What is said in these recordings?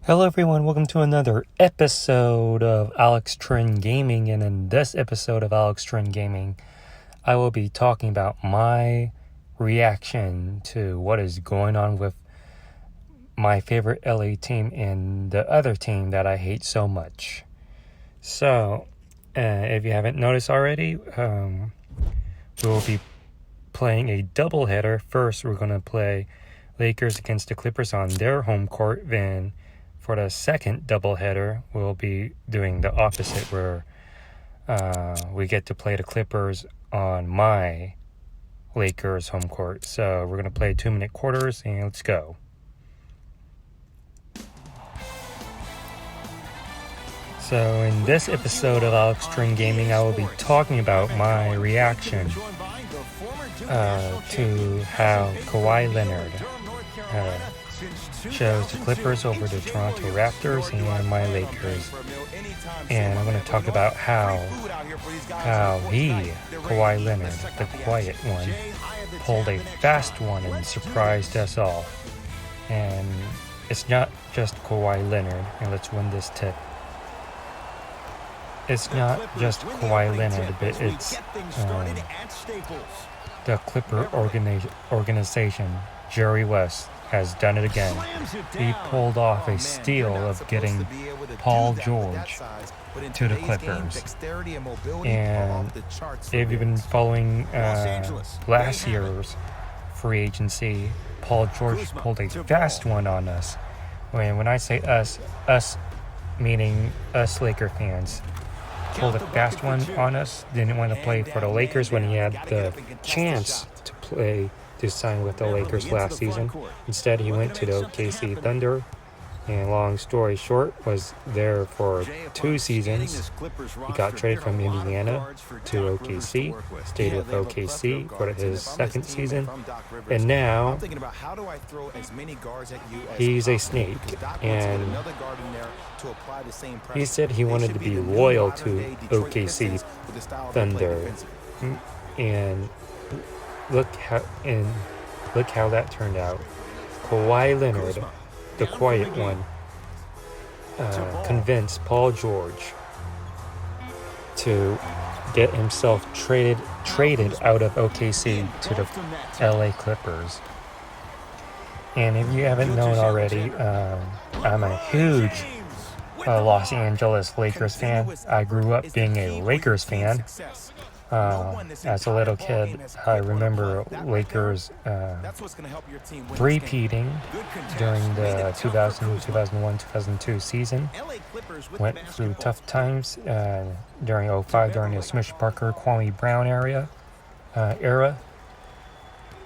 Hello everyone, welcome to another episode of Alex Trend Gaming, and in this episode of Alex Trend Gaming, I will be talking about my reaction to what is going on with my favorite LA team and the other team that I hate so much. So, if you haven't noticed already, we will be playing a doubleheader. First, we're going to play Lakers against the Clippers on their home court, then for the second doubleheader, we'll be doing the opposite, where we get to play the Clippers on my Lakers home court. So we're going to play 2-minute quarters, and let's go. So in this episode of Alex Trend Gaming, I will be talking about my reaction to how Kawhi Leonard chose the Clippers over the Toronto Raptors and my Lakers. And I'm going to talk about how Kawhi Leonard, the quiet one, pulled a fast one and surprised us all. And it's not just Kawhi Leonard, and let's win this tip. It's not just Kawhi Leonard, but it's the Clipper organization, Jerry West, has done it again. He pulled off a steal of getting Paul George to the Clippers. And if you've been following last year's free agency, Paul George pulled a fast one on us. When I say us meaning us Laker fans, pulled a fast one on us. Didn't want to play for the Lakers when he had the chance to sign with the Lakers last season. Instead, he went to the OKC Thunder, and long story short, was there for 2 seasons. He got traded from Indiana to OKC, stayed with OKC for his second season, and now he's a snake, and he said he wanted to be loyal to OKC Thunder, and look how that turned out. Kawhi Leonard, the quiet one, convinced Paul George to get himself traded out of OKC to the LA Clippers. And if you haven't known already, I'm a huge Los Angeles Lakers fan. I grew up being a Lakers fan. As a little kid, I remember Lakers repeating during the 2000, 2001, 2002 season. Went through tough times during 2005, during the Smush Parker, Kwame Brown era.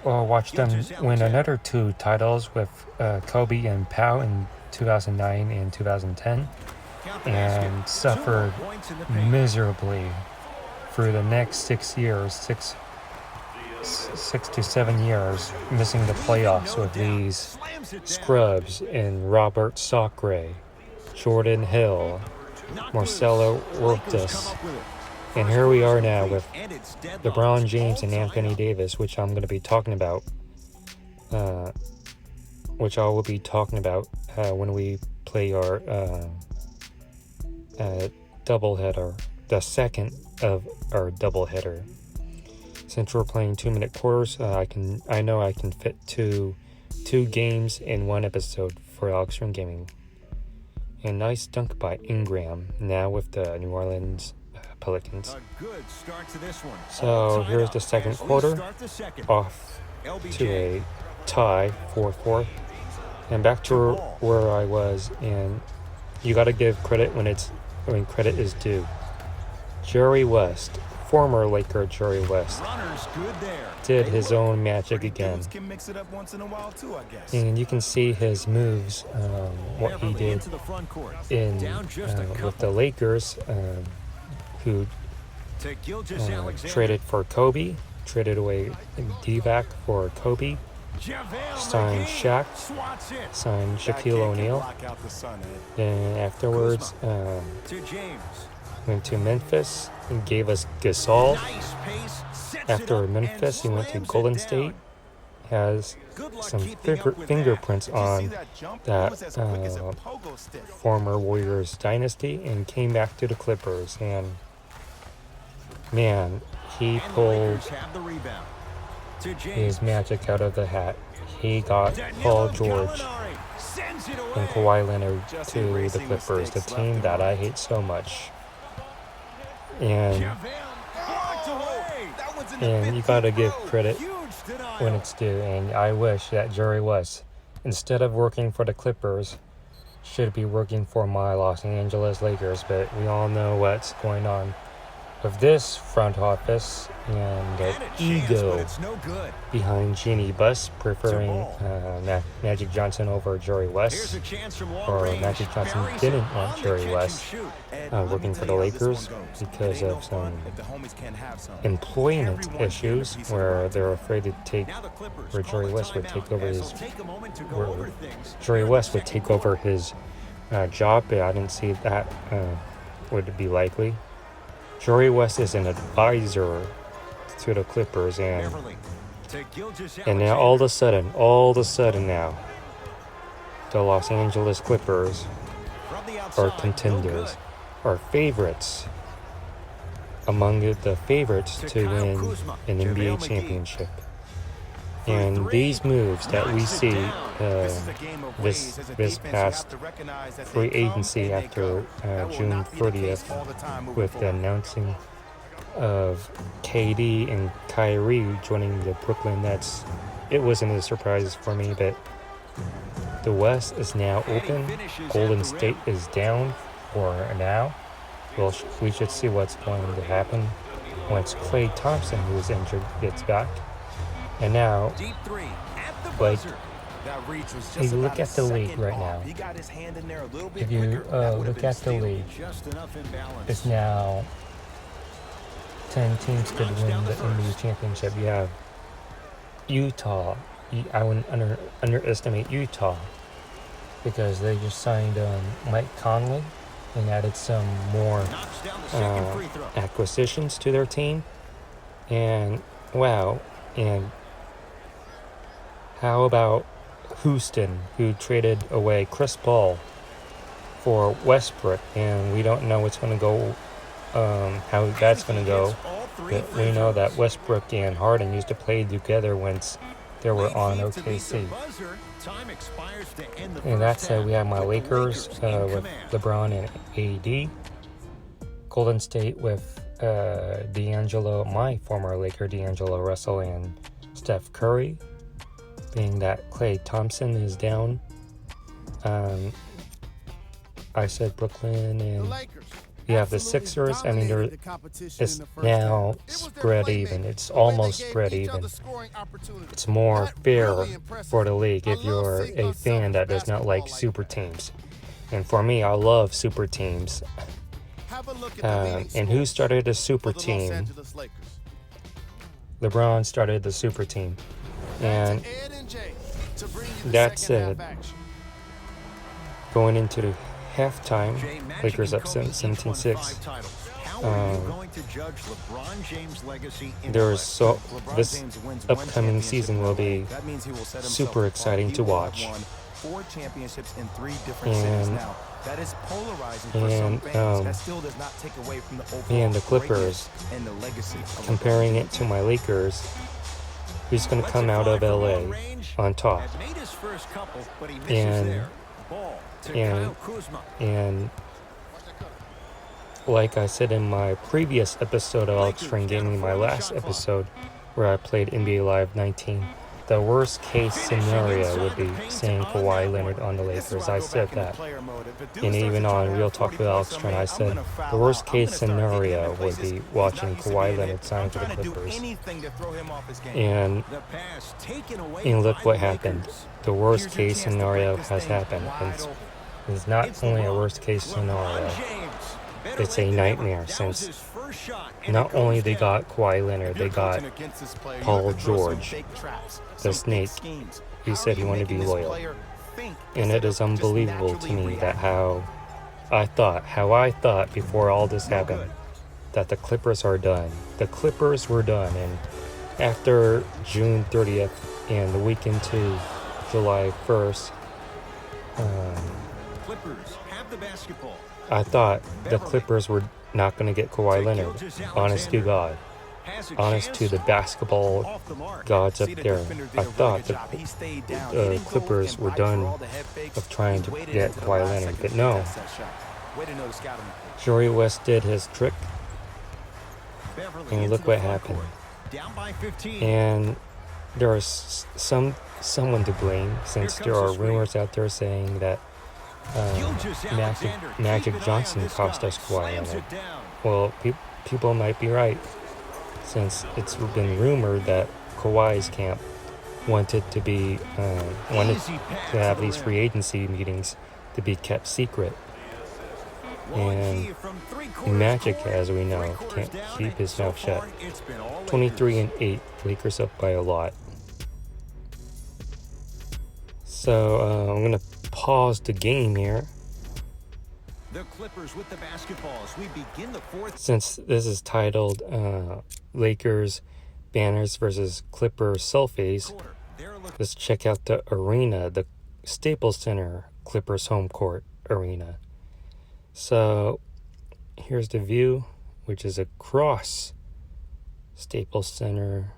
Watched them win another 2 titles with Kobe and Pau in 2009 and 2010, and suffered miserably through the next 6 to 7 years, missing the playoffs with these scrubs in Robert Sacre, Jordan Hill, Marcelo Huertas. And here we are now with LeBron James and Anthony Davis, which I'm going to be talking about, which I will be talking about when we play our doubleheader, the second of our doubleheader. Since we're playing 2-minute quarters, I know I can fit two games in one episode for Alex Trend Gaming. And nice dunk by Ingram, now with the New Orleans Pelicans. So here's the second quarter, off to a tie, 4-4. And back to where I was, and you got to give credit when credit is due. Jerry West, former Laker Jerry West, did his own magic again. And you can see his moves, what he did with the Lakers, who traded for Kobe, traded away Divac for Kobe, signed Shaq, signed Shaquille O'Neal. Then afterwards, went to Memphis and gave us Gasol. After Memphis, he went to Golden State, has some fingerprints on that former Warriors dynasty and came back to the Clippers. And man, he pulled his magic out of the hat. He got Paul George and Kawhi Leonard to the Clippers, the team that I hate so much. And you gotta give credit when it's due. And I wish that Jerry West, instead of working for the Clippers, should be working for my Los Angeles Lakers. But we all know what's going on of this front office and the ego behind Jeannie Buss preferring Magic Johnson over Jerry West, or Magic Johnson didn't want Jerry West working for the Lakers because of some employment issues where they're afraid to take where Jerry West would take over his job, but I didn't see that would be likely. Jerry West is an advisor to the Clippers, and now all of a sudden now, the Los Angeles Clippers are contenders, are favorites, among the favorites to win an NBA championship. And these moves that we see this past free agency after June 30th, with the announcing of KD and Kyrie joining the Brooklyn Nets, it wasn't a surprise for me, but the West is now open. Golden State is down for now. Well, we should see what's going to happen once Klay Thompson, who is injured, gets back. And now, like, if you look at the league right now, if you look at the league, it's now 10 teams could win the NBA championship. You have Utah. I wouldn't underestimate Utah because they just signed Mike Conley and added some more acquisitions to their team. And wow, and how about Houston, who traded away Chris Paul for Westbrook, and we don't know what's going to go, how that's going to go. But we know that Westbrook and Harden used to play together once they were on OKC. And that said, we have my Lakers with LeBron and AD. Golden State with my former Laker D'Angelo Russell and Steph Curry. Being that Klay Thompson is down. I said Brooklyn, and you have the Sixers. I mean, it's now spread even. It's almost spread even. It's more fair for the league if you're a fan that does not like super teams. And for me, I love super teams. And who started the super team? LeBron started the super team. And that said, going into the halftime, Lakers up 17-6. This upcoming season will be super exciting to watch. And the Clippers, comparing it to my Lakers, who's going to come out of LA on top. And like I said in my previous episode of Alex Train Gaming, my last episode where I played NBA Live 19, the worst case scenario would be seeing Kawhi Leonard on the Lakers. I said that. And even on Real Talk with Alex Train, I said the worst case scenario would be watching Kawhi Leonard sign for the Clippers. And look what happened. The worst case scenario has happened. And it's not only a worst case scenario, it's a nightmare, since not only they got Kawhi Leonard, they got Paul George, the snake. He said he wanted to be loyal. And it is unbelievable to me that how I thought before all this happened, that the Clippers are done. The Clippers were done, and after June 30th and the week into July 1st, Clippers have the basketball. I thought the Clippers were not going to get Kawhi Leonard. Honest to God. Honest to the basketball gods up there. I thought the Clippers were done of trying to get Kawhi Leonard, but no. Jerry West did his trick, and look what happened. And there is someone to blame, since there are rumors out there saying that Magic Johnson cost us Kawhi Leonard. Well, people might be right, since it's been rumored that Kawhi's camp wanted to have these free agency meetings to be kept secret. And Magic, as we know, can't keep his mouth shut. 23-8, Lakers up by a lot. So I'm gonna pause the game here. The Clippers with the basketballs. We begin the fourth. Since this is titled Lakers Banners versus Clippers Selfies, let's check out the arena, the Staples Center Clippers home court arena. So here's the view, which is across Staples Center,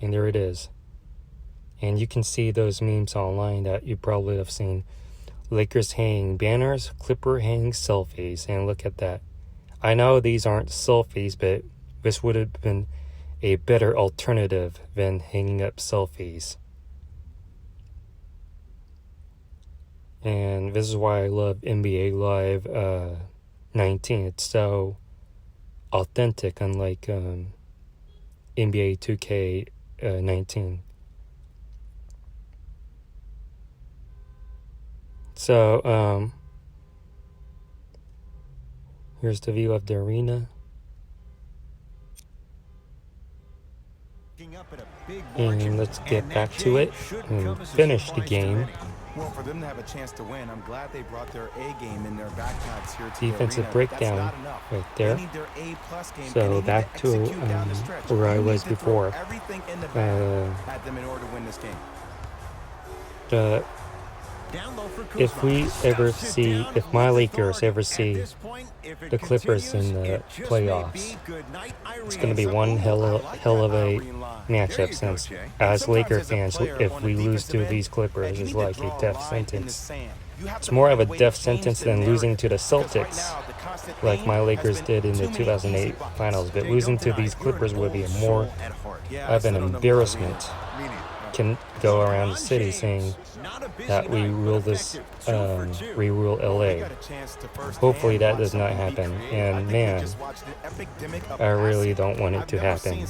and there it is. And you can see those memes online that you probably have seen. Lakers hanging banners, Clipper hanging selfies, and look at that. I know these aren't selfies, but this would have been a better alternative than hanging up selfies. And this is why I love NBA Live 19. It's so authentic, unlike NBA 2K 19. So, here's the view of the arena. And let's get back to it and finish the game. Well, for them to have a chance to win, I'm glad they brought their A game in their backpacks here to Defensive the arena. breakdown right there. So back to where I was before. Everything in the bag had them in order to win this game. If my Lakers ever see the Clippers in the playoffs, it's going to be one hell of a matchup, since as Laker fans, if we lose to these Clippers, it's like a death sentence. It's more of a death sentence than losing to the Celtics, like my Lakers did in the 2008 finals, but losing to these Clippers would be more of an embarrassment. Can go around the city saying that we rule LA. Hopefully that does not happen, and man, I really don't want it to happen.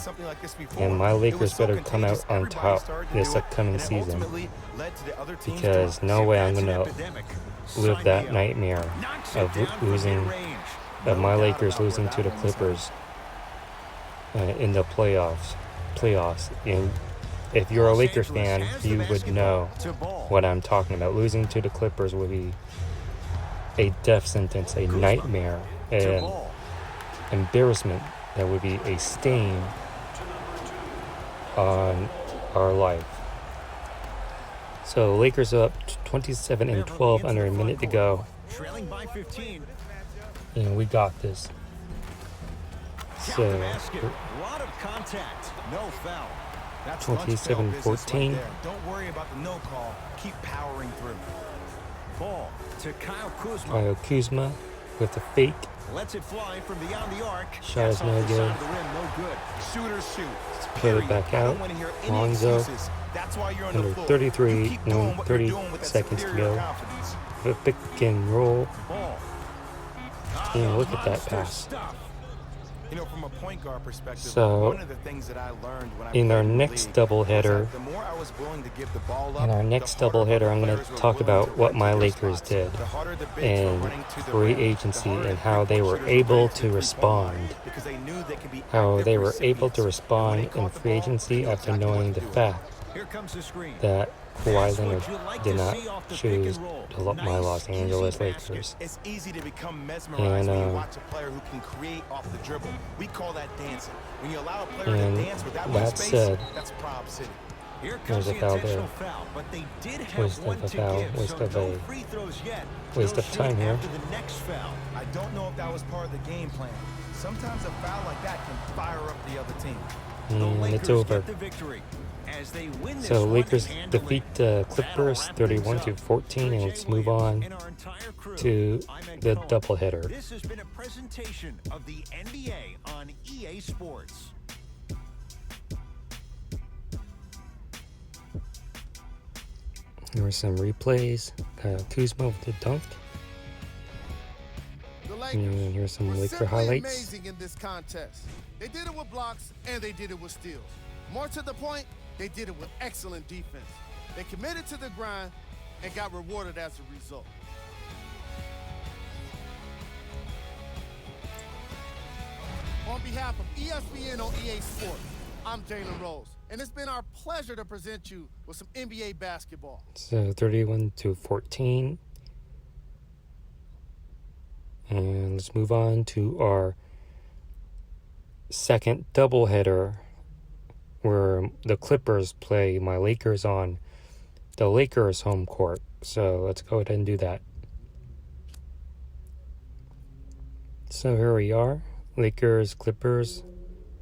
And my Lakers better come out on top this upcoming season, because no way I'm gonna live that nightmare of my Lakers losing to the Clippers in the playoffs. And if you're a Lakers fan, you would know what I'm talking about. Losing to the Clippers would be a death sentence, a nightmare, an embarrassment that would be a stain on our life. So Lakers up 27-12 under a minute to go. Trailing by 15. And we got this. So, a lot of contact, no foul. 27-14. Don't worry about the no call. Keep powering through. Ball to Kyle Kuzma. Kyle Kuzma with the fake. Lets it fly from beyond the arc. Shot is no good. No good. Shooters shoot. Put it back out. Lonzo. Under 30 seconds to go. The pick and roll. And look at that pass. You know, from a point guard perspective, so, one of the things that I learned when I in our next doubleheader, I'm going to talk about what my Lakers did in free agency and how they were able to respond. How they were able to respond in free agency after knowing the fact that Kawhi Leonard did not choose my Los Angeles Lakers. It's easy to become mesmerized when you watch a player who can create off the dribble. We call that dancing. When you allow a player to dance without much space, that's Prob City. Here There's comes a the foul intentional there. foul, but they did have Waste one of a to foul, give, waste so of no a free throws yet. waste They'll of time shoot here. after the next foul. I don't know if that was part of the game plan. Sometimes a foul like that can fire up the other team. The And Lakers it's over. get the victory as they win this So one Lakers handily. defeat the That'll Clippers wrap things 31 up. to 14, and For let's Jay move Williams on and our entire crew, to I'm Ed the Cohen. doubleheader. This has been a presentation of the NBA on EA Sports. Here are some replays. Kuzma with the dunk. The And Lakers here's some were Laker simply highlights. amazing in this contest. They did it with blocks and they did it with steals. More to the point, they did it with excellent defense. They committed to the grind and got rewarded as a result. On behalf of ESPN on EA Sports, I'm Jalen Rose, and it's been our pleasure to present you with some NBA basketball. So 31 to 14. And let's move on to our second doubleheader, where the Clippers play my Lakers on the Lakers home court. So let's go ahead and do that. So here we are. Lakers, Clippers.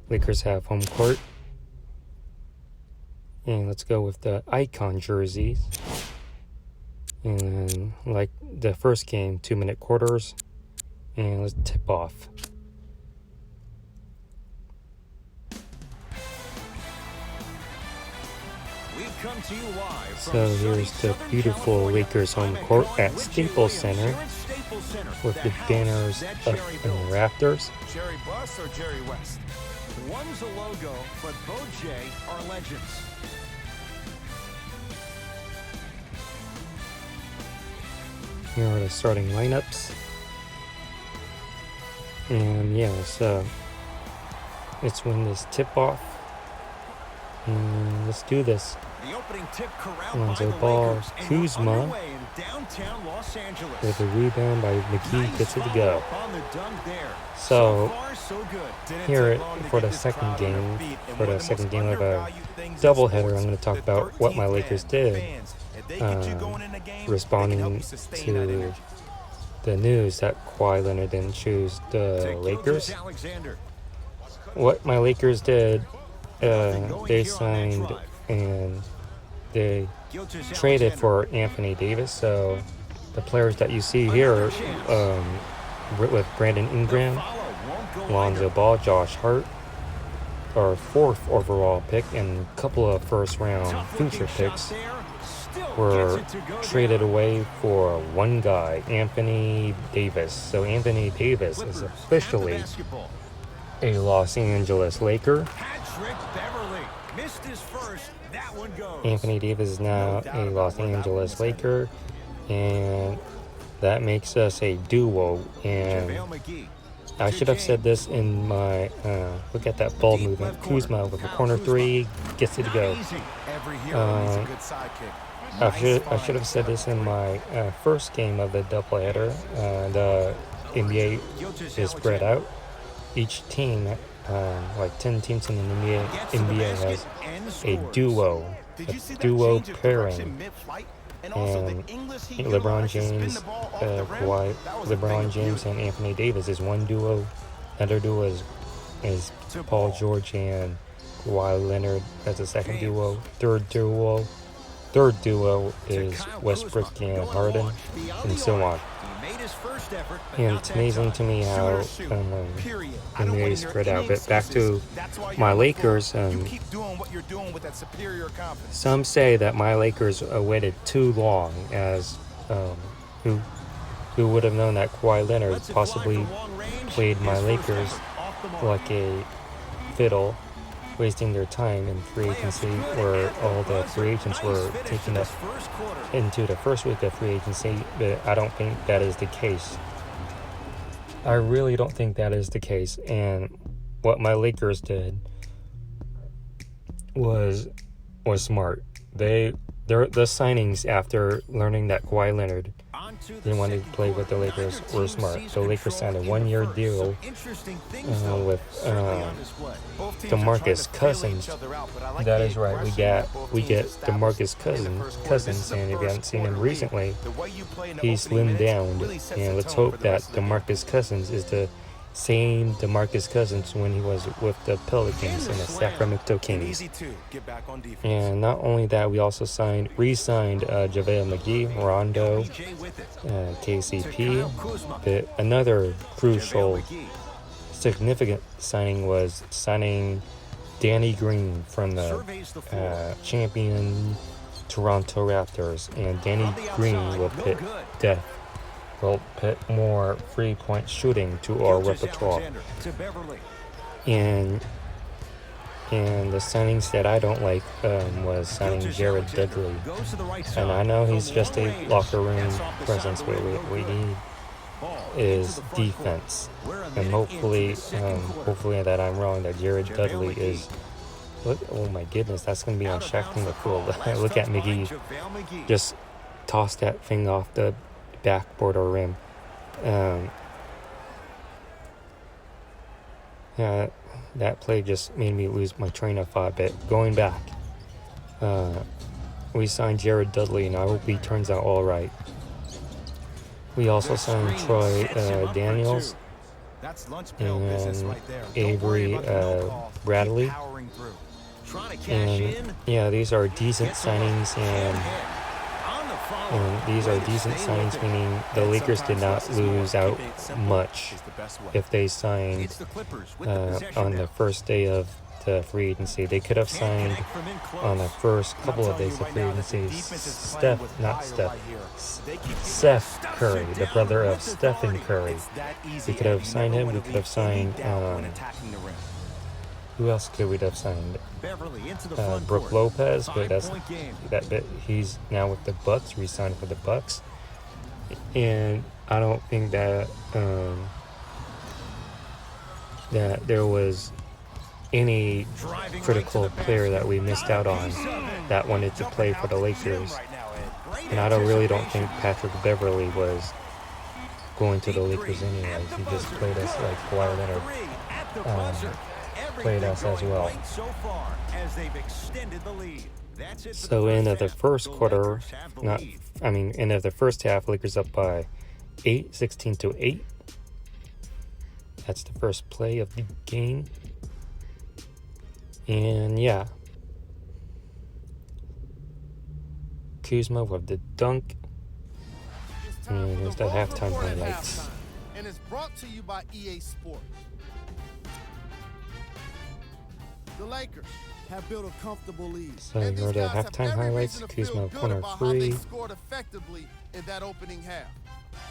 Lakers have home court. And let's go with the icon jerseys. And like the first game, 2-minute quarters. And let's tip off. We've come to you live from So sunny here's the Southern beautiful California. Lakers home I'm Ed court Cohen at with Jay Staples Williams Center here at Staples Center, with the house banners that up Jerry in built. the rafters. Jerry Buss or Jerry West? One's a logo, but both Jay are legends. Here are the starting lineups. And yeah, so let's win this tip off. And let's do this. The opening tip corralled by Lonzo the Ball, Lakers, and Kuzma we're underway in downtown Los Angeles. with a rebound by McGee, Nice gets it to go. follow-up on the dunk there. So far, so good. Didn't here take long to for get the this second crowd on their game, feet, and for one the of second most game of a undervalued things in doubleheader, sports, I'm going to talk the about what my 13th Lakers man, did. fans. If they get you going in the game, they can help Responding you sustain that to energy. the news that Kawhi Leonard didn't choose the To Lakers. Gilgeous-Alexander. What my Lakers did, going they here on that signed drive. and they Gilgeous-Alexander. traded for Anthony Davis. So the players that you see here, with Brandon The Ingram, follow won't go Lonzo under. Ball, Josh Hart, our 4th overall pick, and a couple of first-round Tough-looking future shot picks there. Still were gets it to go traded down. away for one guy, Anthony Davis. So Anthony Davis is Clippers have the officially basketball. a Los Angeles Laker. Patrick Beverly missed his first. That one goes. Anthony Davis is now a Los Angeles Laker, and that makes us a duo. And JaVale McGee. I should have said this in my look at that ball Deep movement. left corner. Kuzma with a Kyle corner Kuzma. 3 gets it to Not go. easy. Every hero needs a Uh, good sidekick. I should have said this in my first game of the doubleheader. The NBA is spread out. Each team, like 10 teams in the Gets to the NBA basket has and a scores. duo, Did you see a that duo change of pairing. direction mid-flight? And also And the English he LeBron utilized to spin James, the ball off the rim, Kawhi, that was a thing LeBron of James, beauty. and Anthony Davis is one duo. Another duo is To Paul Ball. George and Kawhi Leonard as a second James. duo. Third duo is Kyle Westbrook Kuzma and going Harden, long beyond and the so arc. on. He made his first effort, but And not it's that amazing time. to me how Shoot or shoot. Period. I don't NBA wanna is hear spread any out. But back excuses. to That's why you're my on the floor. Lakers. You keep doing what you're doing with that superior confidence. Some say that my Lakers waited too long, as who would have known that Kawhi Leonard Lets it fly possibly from long range. played my His first Lakers effort off the mark. like a fiddle, wasting their time in free agency, where all the free agents were taken up into the first week of free agency. But I don't think that is the case. I really don't think that is the case. And what my Lakers did was smart. The signings, after learning that Kawhi Leonard They wanted to play with the Lakers. Were smart. The Lakers signed a 1-year deal with DeMarcus Cousins. That is right. We get DeMarcus Cousins, and if you haven't seen him recently, he slimmed down. And let's hope that DeMarcus Cousins is the same DeMarcus Cousins when he was with the Pelicans and the Sacramento Kings. And not only that, we also re-signed JaVale McGee, Rondo, KCP. But another crucial, significant signing was signing Danny Green from the champion Toronto Raptors. And Danny Green will put more three-point shooting to our repertoire. And the signings that I don't like was signing Jared Dudley. And I know he's just a locker room presence, but what we need is defense. And hopefully that I'm wrong, that Jared Dudley is... oh my goodness, that's going to be on Shaq from the pool. Look at McGee just toss that thing off the backboard or rim. That play just made me lose my train of thought. But going back, we signed Jared Dudley, and I hope he turns out all right. We also signed Troy Daniels and Avery Bradley. And yeah, these are decent signings, and these are decent signings, meaning the Lakers did not lose out much if they signed on the first day of the free agency. They could have signed on the first couple of days of free agency Seth Curry, the brother of Stephen Curry. We could have signed him. We could have signed who else could we have signed? Brook Lopez, but he's now with the Bucks, re-signed for the Bucks. And I don't think that that there was any critical player that we missed out on that wanted to play for the Lakers. And I really don't think Patrick Beverly was going to the Lakers anyway. He just played us like Kawhi Leonard. Played us as well. So end of the first quarter, end of the first half, Lakers up by 16-8. That's the first play of the game. And yeah, Kuzma with the dunk. And here's the halftime highlights. And it's brought to you by EA Sports. The Lakers have built a comfortable lead. So here are the halftime highlights. Kuzma corner three. They scored effectively in that opening half.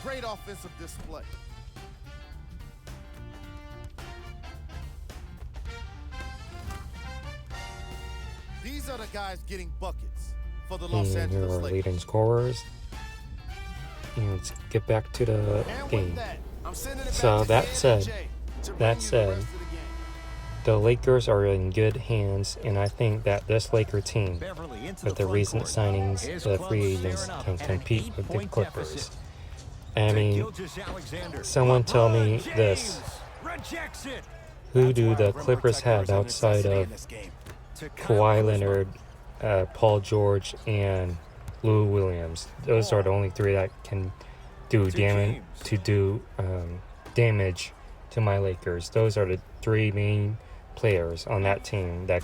Great offensive display. These are the guys getting buckets for the Los Angeles here are Lakers. leading scorers. And let's get back to the game. So that said, the Lakers are in good hands, and I think that this Laker team, with the recent signings, the free agents, can compete with the Clippers. I mean, someone tell me this. Who do the Clippers have outside of Kawhi Leonard, Paul George, and Lou Williams? Those are the only three that can do damage to my Lakers. Those are the three main players on that team that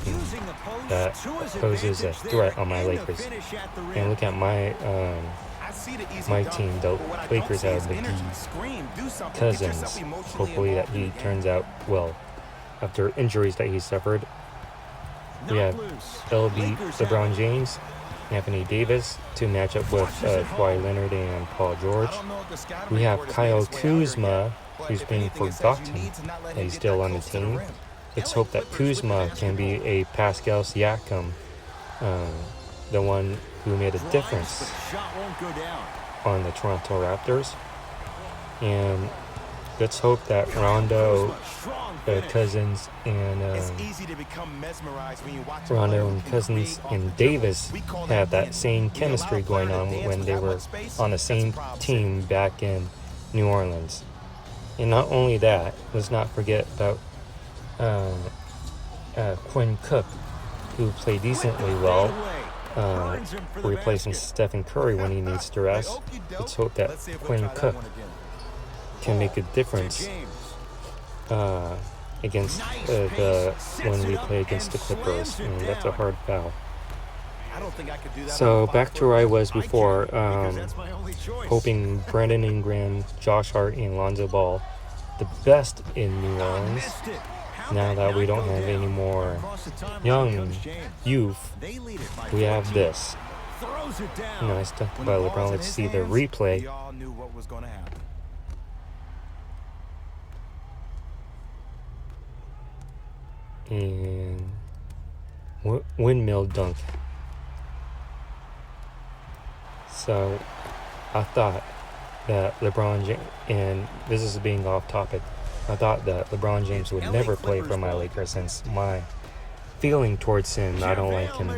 poses a threat on my Lakers. And look at my team. The Lakers have McGee, Cousins. Hopefully that he turns out well after injuries that he suffered. We have LB, LeBron James, Anthony Davis to match up with Kawhi Leonard and Paul George. We have Kyle Kuzma, who's being forgotten. He's still on the team. Let's hope that Kuzma can be a Pascal Siakam, the one who made a difference on the Toronto Raptors. And let's hope that Rondo, Cousins, and Rondo and Cousins and Davis have that same chemistry going on when they were on the same team back in New Orleans. And not only that, let's not forget about Quinn Cook, who played decently well, replacing Stephen Curry when he needs to rest. Let's hope that Quinn Cook can make a difference against when we play against the Clippers, and that's a hard foul. So back to where I was before, hoping Brandon Ingram, Josh Hart, and Lonzo Ball, the best in New Orleans. Now that we don't have any more young youth, we have this. Nice stuff by LeBron. Let's see the replay. And windmill dunk. So I thought that LeBron James, and this is being off topic, I thought that LeBron James would never play for my Lakers since my feeling towards him, I don't like him.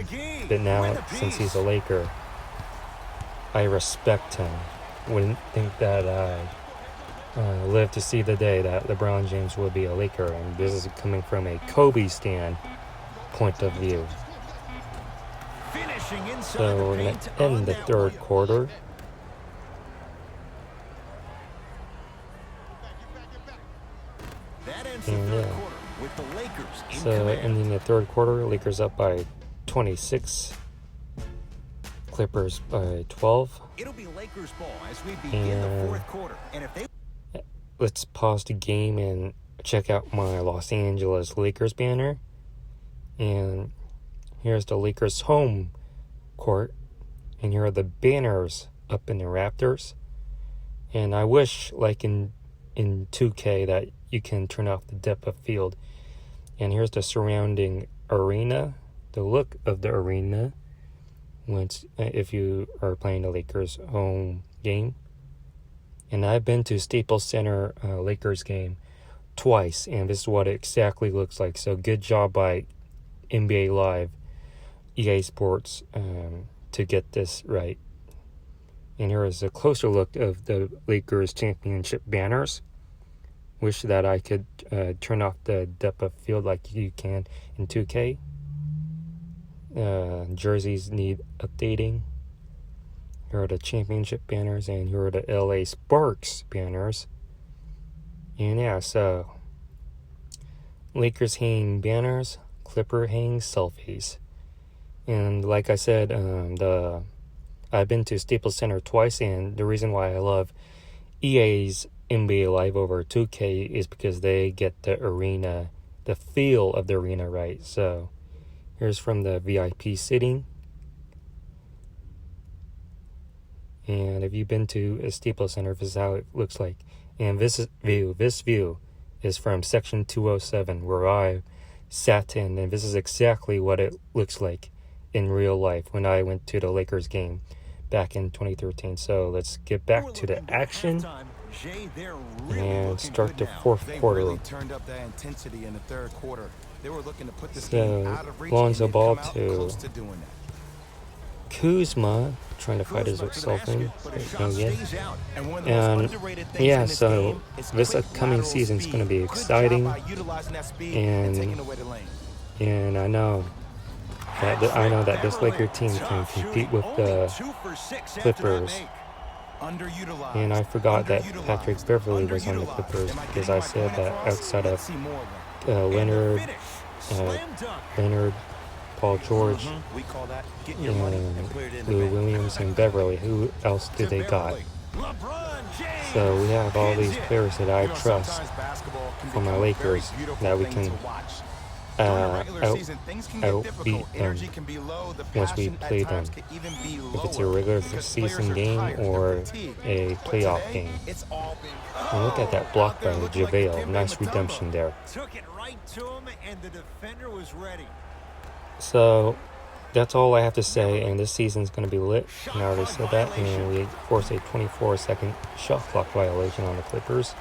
But now, since he's a Laker, I respect him. Wouldn't think that I live to see the day that LeBron James will be a Laker, and this is coming from a Kobe stan point of view. So we're going to end the third quarter. And yeah. So ending the third quarter, Lakers up by 26. Clippers by 12. It'll be Lakers ball as we begin the fourth quarter. And if they let's pause the game and check out my Los Angeles Lakers banner. And here's the Lakers home court. And here are the banners up in the Raptors. And I wish, like in 2K, that you can turn off the depth of field. And here's the surrounding arena, the look of the arena if you are playing the Lakers home game. And I've been to Staples Center Lakers game twice, and this is what it exactly looks like. So good job by NBA Live, EA Sports, to get this right. And here is a closer look of the Lakers championship banners. Wish that I could turn off the depth of field like you can in 2K. Jerseys need updating. Here are the championship banners, and here are the LA Sparks banners. And yeah, so Lakers hang banners, Clipper hang selfies. And like I said, I've been to Staples Center twice, and the reason why I love EA's NBA Live over 2K is because they get the arena, the feel of the arena right. So here's from the VIP sitting. And if you've been to a Staples Center, this is how it looks like. And this view is from section 207 where I sat in, and this is exactly what it looks like in real life when I went to the Lakers game back in 2013. So let's get back to the action and start the fourth quarter. Really turned up that intensity in the third quarter. They were looking to put this So game out of reach. Lonzo Ball to Close to doing that. Kuzma, trying to fight himself in. And yeah, so this upcoming season is going to be exciting, and I know that this Laker team can compete with the Clippers. And I forgot that Patrick Beverly was on the Clippers because I said that outside of Leonard, Paul George, and Lou Williams, and Beverly, who else do they got? So we have all these players that I trust for my Lakers that we can outbeat them once we play them, if it's a regular season game or a playoff game. And look at that block by JaVale. Nice redemption there. So that's all I have to say, and this season's going to be lit, and I already said that. And we force a 24-second shot clock violation on the Clippers.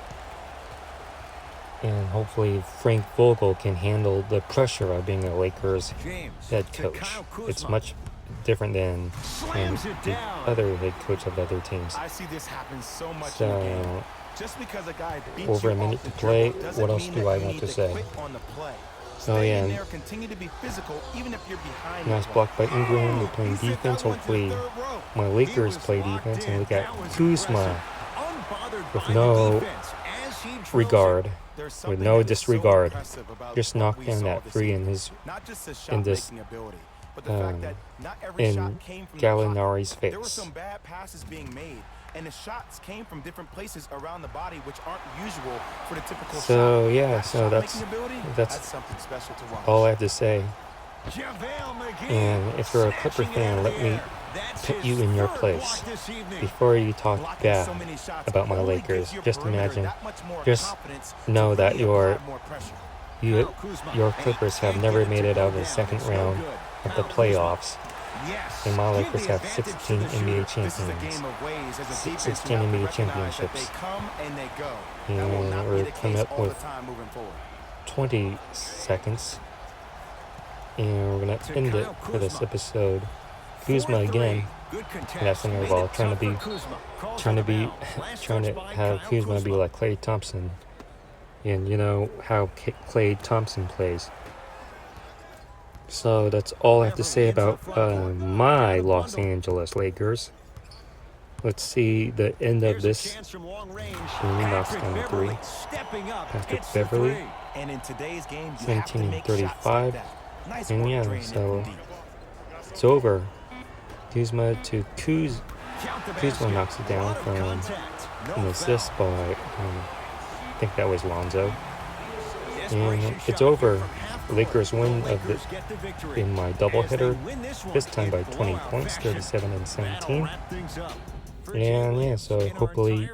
And hopefully Frank Vogel can handle the pressure of being a Lakers head coach. It's much different than the other head coach of other teams. I see this happen so much So, in the game. Just because a guy beats over you a minute off to the play. dribble doesn't What else mean do that I you want need to say? quit on the play. Oh, Stay yeah. in there, continue to be physical, even if you're behind. Nice the block by play. Ingram. They're playing He sent defense. that one to the Hopefully third row. my Lakers play defense and look at Kuzma with no regard, with no disregard. Just knocked down that free in his in this in Gallinari's face. There were some bad passes being made, and the shots came from different places around the body, which aren't usual for the typical So shot. yeah, That so shot-making ability, that's something special to watch. all I have to say. And if you're a Clipper fan, let me put you in your place before you talk bad about my Lakers. Just imagine, just know that your Clippers have never made it out of the second round of the playoffs. And my Lakers have 16 NBA champions, 16 NBA championships. And we're coming up with 20 seconds. And we're going to end it for this episode. Kuzma again, passing the ball, trying to have Kuzma be like Klay Thompson. And you know how Klay Thompson plays. So that's all I have to say about my Los Angeles Lakers. Let's see the end of this. He knocks down the three. Patrick Beverly. 17-35. And yeah, so it's over. Kuzma to Kuzma knocks it down from an assist by, I think that was Lonzo. And it's over. Lakers win in my doubleheader, this time by 20 points, 37 and 17. And yeah, so hopefully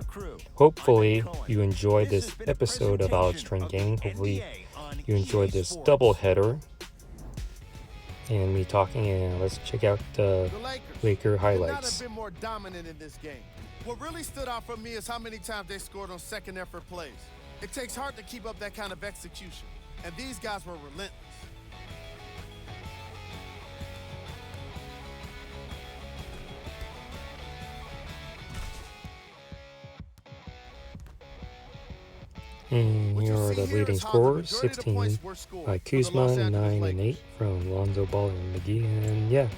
you enjoyed this episode of Alex String Gaming. Hopefully you enjoyed this doubleheader and me talking. And let's check out the Laker highlights. Have been more dominant in this game. What really stood out for me is how many times they scored on second effort plays. It takes heart to keep up that kind of execution, and these guys were relentless. And here are the leading scorers: 16 by Kuzma, 9 and 8 from Lonzo Ball and McGee. And yeah,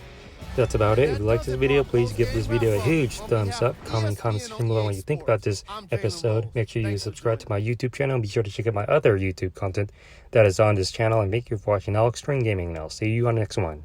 that's about it. If you like this video, please give this video a huge thumbs up. Comment section below what you think about this episode. Make sure you subscribe to my YouTube channel. And be sure to check out my other YouTube content that is on this channel. And thank you for watching Alex String Gaming. And I'll see you on the next one.